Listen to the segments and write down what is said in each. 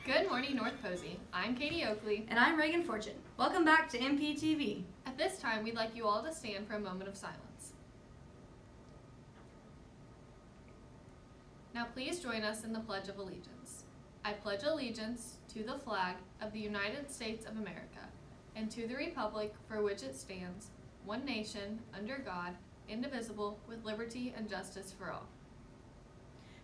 Good morning, North Posey. I'm Katie Oakley. And I'm Reagan Fortune. Welcome back to NPTV. At this time, we'd like you all to stand for a moment of silence. Now please join us in the Pledge of Allegiance. I pledge allegiance to the flag of the United States of America and to the republic for which it stands, one nation, under God, indivisible, with liberty and justice for all.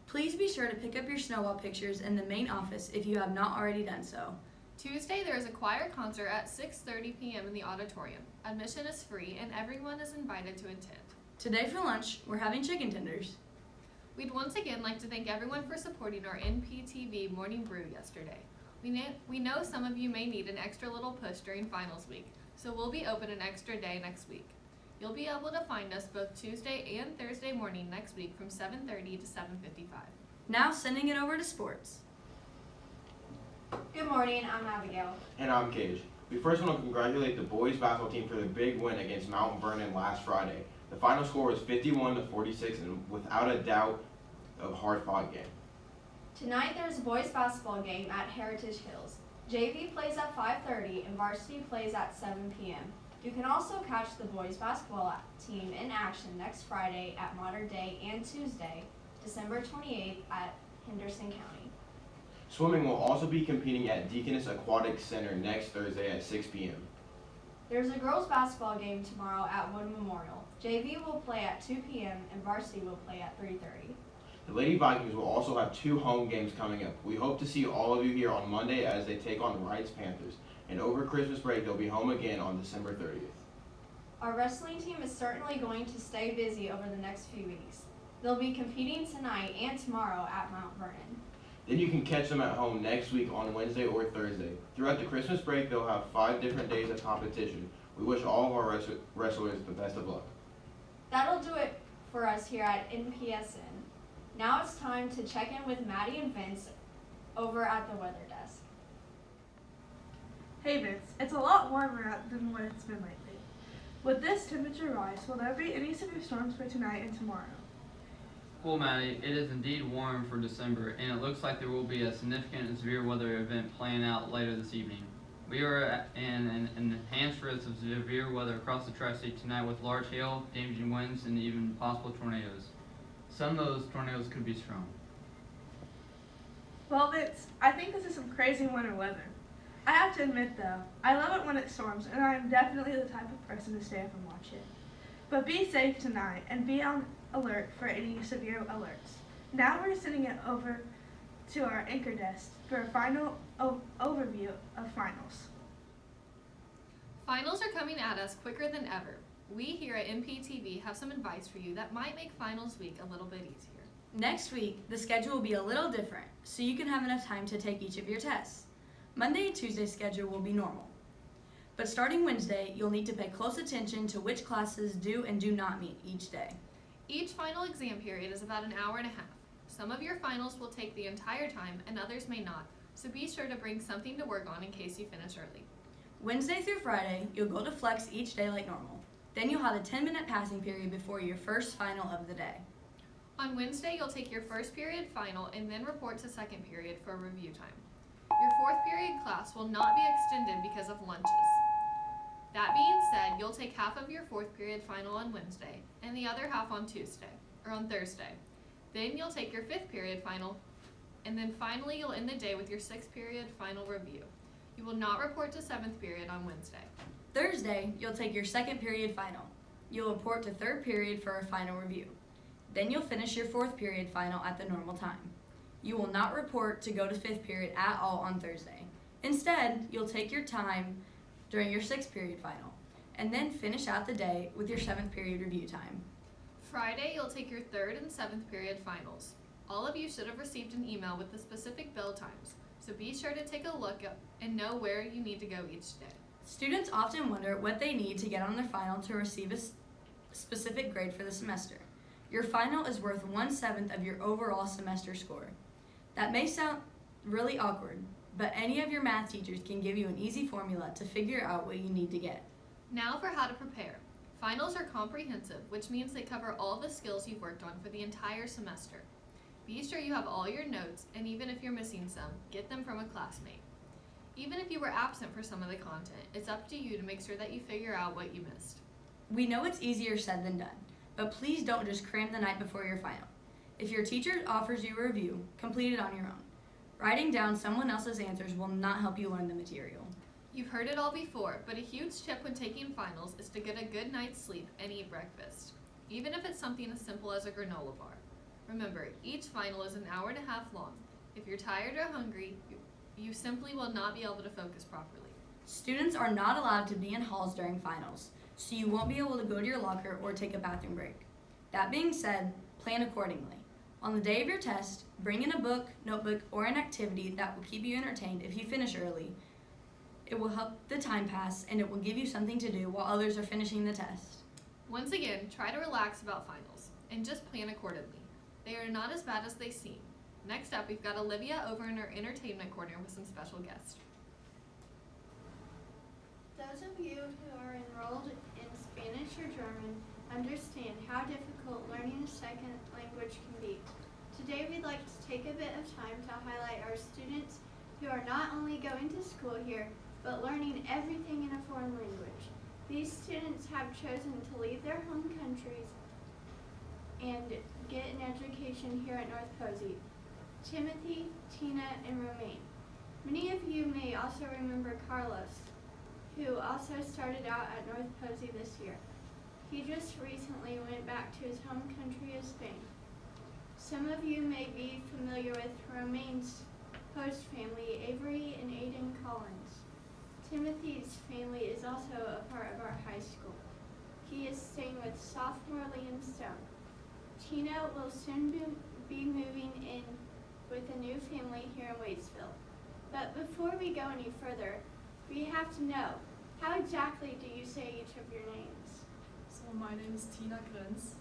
Please be sure to pick up your snowball pictures in the main office if you have not already done so. Tuesday, there is a choir concert at 6:30 p.m. in the auditorium. Admission is free and everyone is invited to attend. Today for lunch, we're having chicken tenders. We'd once again like to thank everyone for supporting our NPTV morning brew yesterday. We know some of you may need an extra little push during finals week, so we'll be open an extra day next week. You'll be able to find us both Tuesday and Thursday morning next week from 7:30 to 7:55. Now sending it over to sports. Good morning, I'm Abigail. And I'm Cage. We first want to congratulate the boys basketball team for their big win against Mount Vernon last Friday. The final score was 51-46 and without a doubt a hard-fought game. Tonight there's a boys basketball game at Heritage Hills. JV plays at 5:30 and varsity plays at 7 p.m. You can also catch the boys basketball team in action next Friday at Modern Day and Tuesday, December 28th at Henderson County. Swimming will also be competing at Deaconess Aquatic Center next Thursday at 6 p.m. There's a girls basketball game tomorrow at Wood Memorial. JV will play at 2 p.m. and varsity will play at 3:30. The Lady Vikings will also have 2 home games coming up. We hope to see all of you here on Monday as they take on the Wrights Panthers. And over Christmas break, they'll be home again on December 30th. Our wrestling team is certainly going to stay busy over the next few weeks. They'll be competing tonight and tomorrow at Mount Vernon. Then you can catch them at home next week on Wednesday or Thursday. Throughout the Christmas break, they'll have 5 different days of competition. We wish all of our wrestlers the best of luck. That'll do it for us here at NPSN. Now it's time to check in with Maddie and Vince over at the weather desk. Hey Vince, it's a lot warmer out than what it's been lately. With this temperature rise, will there be any severe storms for tonight and tomorrow? Well, Maddie, it is indeed warm for December, and it looks like there will be a significant and severe weather event playing out later this evening. We are in an enhanced risk of severe weather across the tri-state tonight with large hail, damaging winds, and even possible tornadoes. Some of those tornadoes could be strong. Well Vince, I think this is some crazy winter weather. I have to admit though, I love it when it storms and I am definitely the type of person to stay up and watch it. But be safe tonight and be on alert for any severe alerts. Now we're sending it over to our anchor desk for a final overview of finals. Finals are coming at us quicker than ever. We here at NPTV have some advice for you that might make finals week a little bit easier. Next week, the schedule will be a little different, so you can have enough time to take each of your tests. Monday and Tuesday's schedule will be normal. But starting Wednesday, you'll need to pay close attention to which classes do and do not meet each day. Each final exam period is about an hour and a half. Some of your finals will take the entire time and others may not, so be sure to bring something to work on in case you finish early. Wednesday through Friday, you'll go to flex each day like normal. Then you'll have a 10-minute passing period before your first final of the day. On Wednesday, you'll take your first period final and then report to second period for review time. Your fourth period class will not be extended because of lunches. That being said, you'll take half of your fourth period final on Wednesday and the other half on Thursday. Then you'll take your fifth period final, and then finally you'll end the day with your sixth period final review. You will not report to seventh period on Wednesday. Thursday, you'll take your second period final. You'll report to third period for a final review. Then you'll finish your fourth period final at the normal time. You will not report to go to fifth period at all on Thursday. Instead, you'll take your time during your sixth period final, and then finish out the day with your seventh period review time. Friday, you'll take your third and seventh period finals. All of you should have received an email with the specific bell times, so be sure to take a look and know where you need to go each day. Students often wonder what they need to get on their final to receive a specific grade for the semester. Your final is worth 1/7 of your overall semester score. That may sound really awkward, but any of your math teachers can give you an easy formula to figure out what you need to get. Now for how to prepare. Finals are comprehensive, which means they cover all the skills you've worked on for the entire semester. Be sure you have all your notes, and even if you're missing some, get them from a classmate. Even if you were absent for some of the content, it's up to you to make sure that you figure out what you missed. We know it's easier said than done, but please don't just cram the night before your final. If your teacher offers you a review, complete it on your own. Writing down someone else's answers will not help you learn the material. You've heard it all before, but a huge tip when taking finals is to get a good night's sleep and eat breakfast, even if it's something as simple as a granola bar. Remember, each final is an hour and a half long. If you're tired or hungry, you simply will not be able to focus properly. Students are not allowed to be in halls during finals, so you won't be able to go to your locker or take a bathroom break. That being said, plan accordingly. On the day of your test, bring in a book, notebook, or an activity that will keep you entertained if you finish early. It will help the time pass, and it will give you something to do while others are finishing the test. Once again, try to relax about finals, and just plan accordingly. They are not as bad as they seem. Next up, we've got Olivia over in our entertainment corner with some special guests. Those of you who are enrolled in Spanish or German understand how difficult learning a second language can be. Today we'd like to take a bit of time to highlight our students who are not only going to school here, but learning everything in a foreign language. These students have chosen to leave their home countries and get an education here at North Posey. Timothy, Tina, and Romaine. Many of you may also remember Carlos, who also started out at North Posey this year. He just recently went back to his home country of Spain. Some of you may be familiar with Romaine's host family, Avery and Aiden Collins. Timothy's family is also a part of our high school. He is staying with sophomore Liam Stone. Tina will soon be moving in with a new family here in Waitsville. But before we go any further, we have to know, how exactly do you say each of your names? So my name is Tina Grens.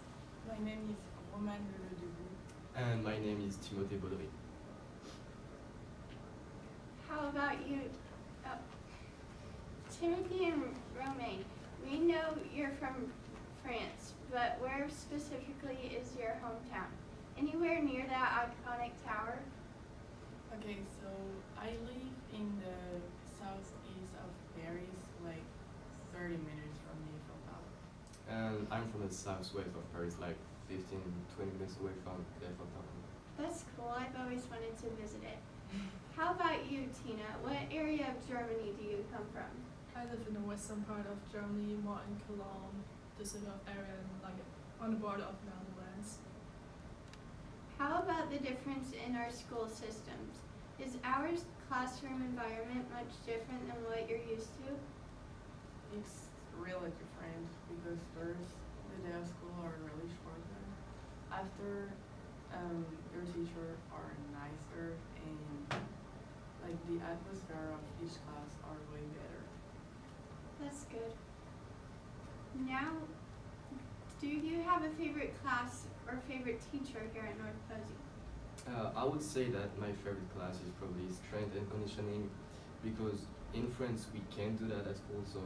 My name is Romain Ledubout. And my name is Timothée Baudry. How about you, Timothy and Romaine? We know you're from France, but where specifically is your hometown? Anywhere near that iconic tower? Okay, so I live in the southeast of Paris, like 30 minutes from the Eiffel Tower. And I'm from the southwest of Paris, like 15, 20 minutes away from the Eiffel Tower. That's cool. I've always wanted to visit it. How about you, Tina? What area of Germany do you come from? I live in the western part of Germany, more in Cologne, Düsseldorf area, and like on the border of Netherlands. How about the difference in our school systems? Is our classroom environment much different than what you're used to? It's really different because first the day of school are really shorter. After your teacher are nicer and like the atmosphere of each class are way better. That's good. Now, do you have a favorite class or favorite teacher here at North Posey? I would say that my favorite class is probably strength and conditioning, because in France we can't do that at school, so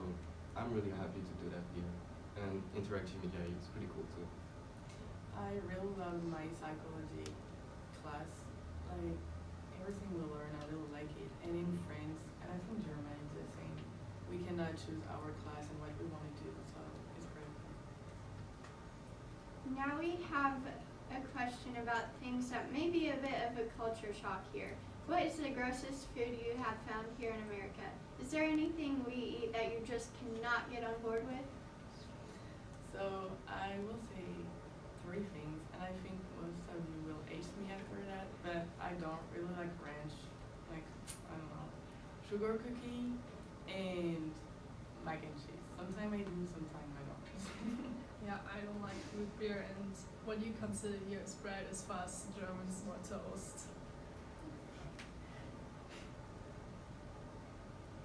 I'm really happy to do that here. And interactive media is pretty cool too. I really love my psychology class. Like everything we learn, I really like it. And in France, and I think Germany is the same. We cannot choose our class and what we want to do, so it's pretty cool. Now we have a question about things that may be a bit of a culture shock here. What is the grossest food you have found here in America? Is there anything we eat that you just cannot get on board with? So I will say 3 things, and I think most of you will ace me after that, but I don't really like ranch, like, I don't know, sugar cookie and mac and cheese. Sometimes I do, sometimes I don't. Yeah, I don't like root beer, and what you consider here as bread is for us Germans more toast.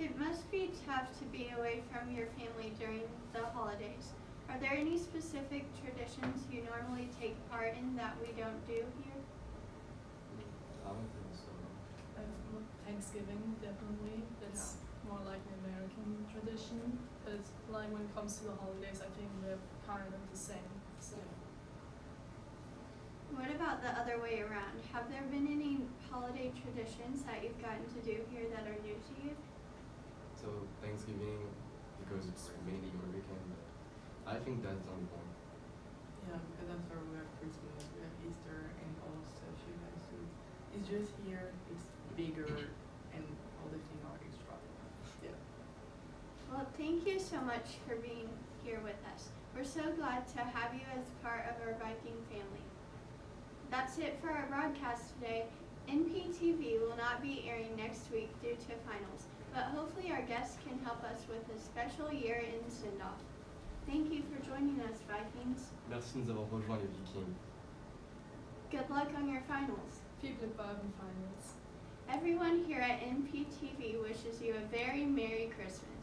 It must be tough to be away from your family during the holidays. Are there any specific traditions you normally take part in that we don't do here? I don't think so. Thanksgiving, definitely. That's more like an American tradition. But like when it comes to the holidays, I think we're kind of the same. So What about the other way around? Have there been any holiday traditions that you've gotten to do here that are new to you? So Thanksgiving, because it's mainly American, but I think that's the only one. Yeah, because that's where we have Christmas, we have Easter, and all the stuff you guys do. It's just here, it's bigger, and all the things are extravagant. Yeah. Well, thank you so much for being here with us. We're so glad to have you as part of our Viking family. That's it for our broadcast today. NPTV will not be airing next week due to finals, but hopefully our guests can help us with a special year-end send-off. Thank you for joining us, Vikings. Merci de nous avoir rejoints les Vikings. Good luck on your finals. Vive le Bourbon finals. Everyone here at NPTV wishes you a very Merry Christmas.